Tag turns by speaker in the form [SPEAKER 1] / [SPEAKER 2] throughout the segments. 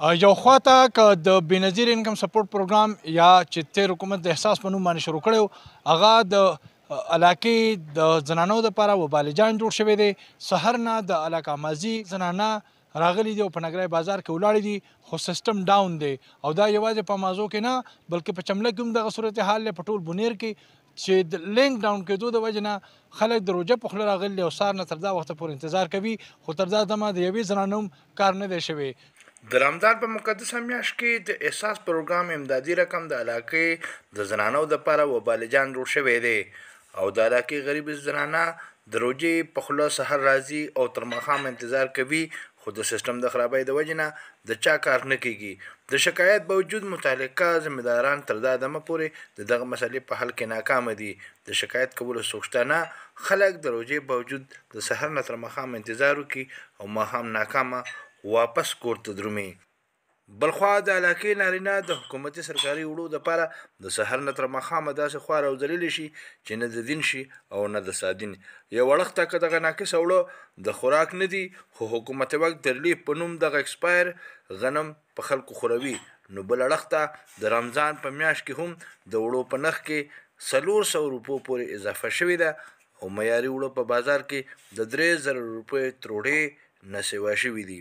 [SPEAKER 1] یو خواته که د بېنظیر انکم سپورټ پروګرام یا چې تېر حکومت د احساس په نوم باندې شروع کړی و هغه د علاقې د زنانو دپاره وبالجان جوړ شوی دی. سحر نه د علاقه مازي زنانه راغلي دي او په نګری بازار کې ولاړې دي خو سیستم ډاون دی او دا یوازې په مازو کې نه بلکې په چمله کې هم دغه صورتحال دی په ټول بونیر کې چې د لینک ډاون کېدو د وجې نه خلک د روژه په خوله راغلي دي او سهار نه تر دا وخته پورې انتظار کوي خو تر دا دمه د یوې زنانه هم کار نه دی شوی.
[SPEAKER 2] د رمضان په مقدسه میاشت کې د احساس پروګرام امدادي رقم د علاقې د زنانو دپاره وبالجان جوړ شوی دی او د علاقې غریب زنانه د روژې په خوله سحر راځي او تر ماښام انتظار کوي خو د سیستم د خرابۍ د وجې نه د چا کار نه کیږي. د شکایت باوجود متعلقه ذمهداران تر دا دمه پورې د دغه مسلې په حل کې ناکامه دي. د شکایت کولو څوک شته نه. خلک د روژې باوجود د سحر نه تر ماښام انتظار وکړي او ماښام ناکامه واپس کور ته درومي. بلخوا د علاقې نارینه د حکومتي سرکاري وړو دپاره د سحر نه تر ماښامه داسې خوار او ذلیلې شي چې نه د دین شي او نه د سادین. یو وړښته که دغه ناقصه وړه د خوراک نه دي خو حکومت وقت د ریلیف په نوم دغه ایکسپایر غنم په خلکو خوروي نو بل اړخته د رمضان په میاشت کې هم د وړو په نرخ کې 400 روپو پورې اضافه شوې ده او معیاري وړو په بازار کې د 3000 روپیو تروړې نه سوا شوي دي.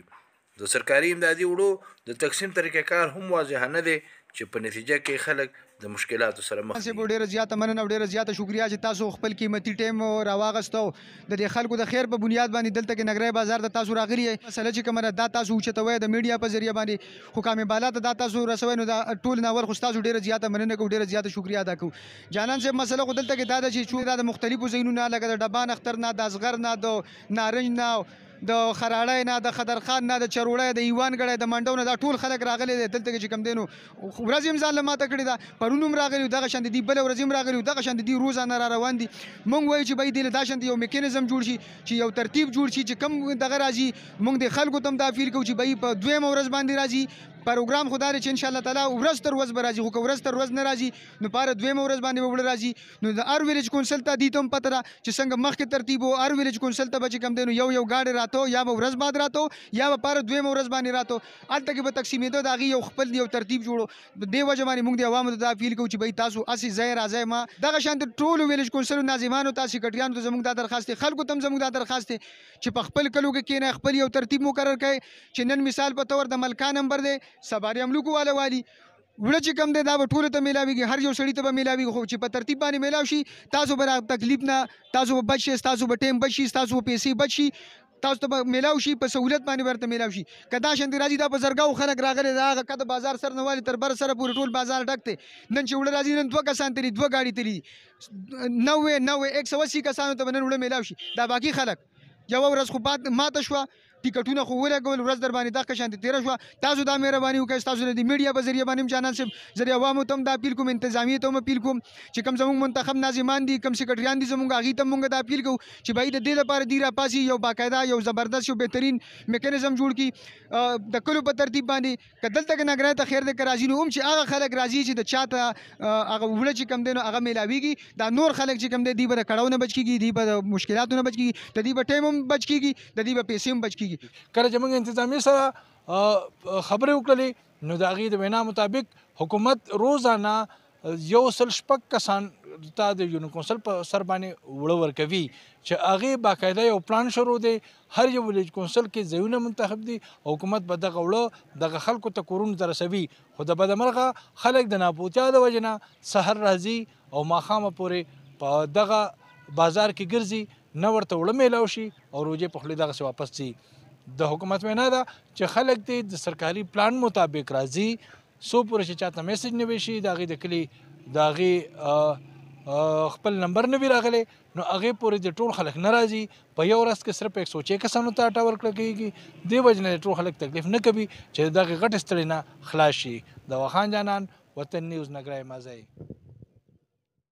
[SPEAKER 2] د سرکاري امدادي وړو د تقسیم طریقه کار هم واضح نه دی چې په نتیجه کې خلک د مشکلاتو سره مخ دي.
[SPEAKER 3] ډېره زیاته مننه او ډېره زیاته شکریا چې تاسو خپل قیمتي ټایم راواغستو د دې خلکو د خیر په بنیاد باندې دلته کې نګری بازار د تاسو راغلي مسله چې کومه دا تاسو اوچتوي د میډیا په ذریعہ باندې حکام بالا ته دا تاسو رسوي نو دا ټول ناول خو تاسو ډېره زیاته مننه کوم ډېره زیاته شکریا ادا کوم. جانان صاحب مسله خو دلته کې دا ده چې دا د مختلفو ځایونو نه لکه د ډبان اختر نه د اصغر نه د نارنج نه د خراړی نه د خدرخان نه د چروړی د ایوان ګړی د منډو نه دا ټول خلک راغلي دي دلته چې کوم دی نو ورځ هم ځان له ماته کړې ده پرون هم راغلي دغه شانتې دي بله ورځ هم راغلي دغه شانتې دي روزانه را روان دي. موږ وایو چې باید دې له دا شانتې یو میکانیزم جوړ شي چې یو ترتیب جوړ شي چې کم دغه راځي موږ د خلکو ته هم دا اپیل کوو چې باید په دویمه ورځ باندې راځي. پروګرام خو دا دی چې انشاءالله تعالی ورځ تر ورځ به راځي خو که ورځ تر ورځ نه راځي نو په هره دویمه ورځ باندې به وړه راځي نو د هر ویلیج کونسل ته دې ته هم پته ده چې څنګه مخکې ترتیب و هر ویلیج کونسل ته به چې کوم دی نو یو گاډی راته یا به ورځ بعد راته یا به په هره دویمه ورځ باندې راته هلته کې به تقسیمېده د هغې یو خپل یو ترتیب جوړو. د دې وجه باندې موږ د عوامو ته دا اپیل کوو چې بهی تاسو هسې ځای راځئ ما دغه شانتې ټولو ویلیج کونسلو ناظمانو ته سیکرټریانو ته زموږ دا درخواست دی خلکو ته هم زموږ دا درخواست دی چې په خپل کلو کې کښېنئ خپل یو ترتیب مقرر کړئ چې نن مثال په طور د ملکا نمبر دی سباري املوکو والا والي وړه چې کم دی دا به ټولو ته میلاویږي هر یو سړي ته به میلاویږي خو چې په ترتیب باندې میلاو شي تاسو به تکلیف نه تاسو به بچ شئ ستاسو به ټایم بچ شي ستاسو به پیسې بچ شي تاسو ته به میلاو شي په سهولت باندې ورته میلاو شي. که دا شانتې راځي دا په زرګاو خلک راغلي دا هغه کده بازار سر نه والي تر بر سره پورې ټول بازار ډک دی. نن چې وړه راځي نن 2 کسان تلي 2 ګاډي تلي 90 180 کسانو ته به نن وړه میلاو شي. دا باقي خلک یوه ورځ خو بعد ماته شوه ټیکټونه خو ولګول ورځ در باندې دغه شانتې تېره شوه. تاسو دا مهرباني وکړئ تاسو د میډیا په ذریعه باندې هم جانان صاحب ذریعه عوامو ته هم دا اپیل کوم انتظامیې ته هم اپیل کوم چې کوم زموږ منتخب ناظمان دي کوم سیکرټریان دي زموږ هغې ته موږ دا اپیل کوو چې باید د دې لپاره دوی راپاسي یو باقاعده یو زبردست یو بهترین میکانیزم جوړ کړي د کلو په ترتیب باندې که دلته کې نګرای ته خیر دی که راځي نو هم چې هغه خلک راځي چې د چا ته هغه وړه چې کوم دی نو هغه میلاویږي دا نور خلک چې کوم دی دوی به د کړاو نه بچ کېږي دوی به د مشکلاتو نه بچ کېږي د دوی به ټایم هم بچ کېږي د دوی به پیسې هم بچ کېږي.
[SPEAKER 1] کله چې موږ انتظامیې سره خبرې وکړلې نو د هغې د وینا مطابق حکومت روزانه 106 کسان ته د یونو کونسل په سر باندې وړه ورکوي چې هغې باقاعده یو پلان شروع دی هر یو ویلیج کونسل کې ځایونه منتخب دي حکومت به دغه وړه دغه خلکو ته کورونو ته رسوي خو د بدمرغه خلک د ناپوهتیا د وجې نه سحر راځي او ماښامه پورې په دغه بازار کې ګرځي نه ورته وړه میلاو شي او روژې په خولې دغسې واپس ځي. د حکومت وینا ده چې خلک دې د سرکاري پلان مطابق راځي څو پورې چې چاته میسج نه وي شي د هغې د کلي د هغې خپل نمبر نه وي راغلی نو هغې پورې د ټول خلک نه راځي په یو ورځ کې صرف 106 کسانو ته اټه ورکړه کېږي دې وجې نه ټول خلک تکلیف نه کوي چې د دغې غټې ستړې نه خلاص شي. د وخان جانان وطن نیوز نګری مازی.